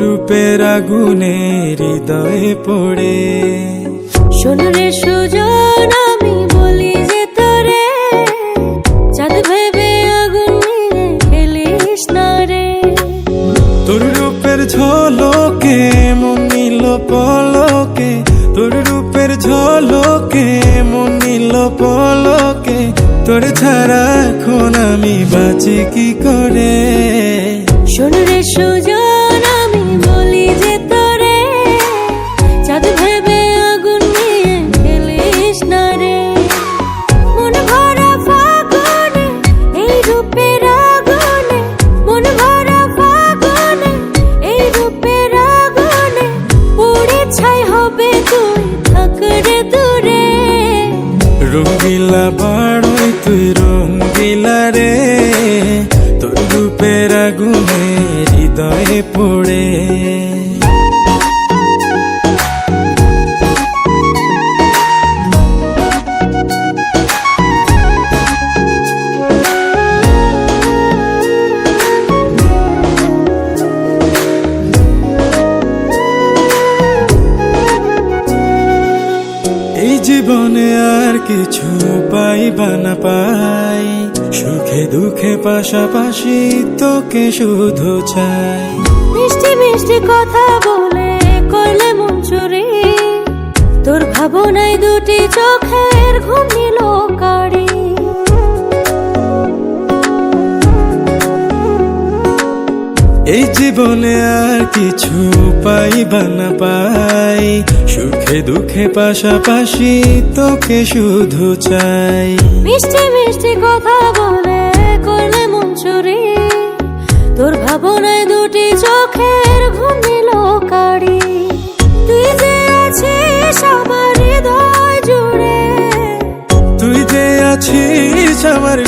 রূপের আগুনে হৃদয়ে পড়ে। শোন রে সুজন, আমি বলি যে তোরে, চাঁদ ভেবে আগুন নিয়ে খেলিস না রে। তোর রূপের ঝলকে মন নিল পলকে, তোর রূপের ঝলকে মন নিল পলকে। তোর ছাড়া এখন আমি বাঁচি কি করে। শোন রে সুজন, আমি বলি যে তোরে, চাঁদ ভেবে আগুন নিয়ে খেলিস না রে। মন ভরা ফাগুনে এই রূপের আগুনে, মন ভরা ফাগুনে এই রূপের আগুনে, পুড়ে ছাই হবে তুই থাক রে দূরে। রঙ্গিলা বাড়ই তুই রঙ্গিলা রে, তোর রূপের আগুনে হৃদয়ে পড়ে। এই জীবনে আর কিছু পাইবা না পাই, সুখে দুঃখে পাশাপাশি তোকে শুধু চাই। মিষ্টি মিষ্টি কথা বলে করলে মন চুরি, তোর ভাবনায় দুটি চোখের ঘুম নিল কারি। এই জীবনে আর কিছু পাইবা না পাই, সুখে দুঃখে পাশাপাশি তোকে শুধু চাই। মিষ্টি মিষ্টি কথা বলে করলে মন চুরি, তোর ভাবনায় দুটি চোখের ঘুম নিল কারি। তুই যে আছিস আমার হৃদয় জুড়ে, তুই যে আছিস আমার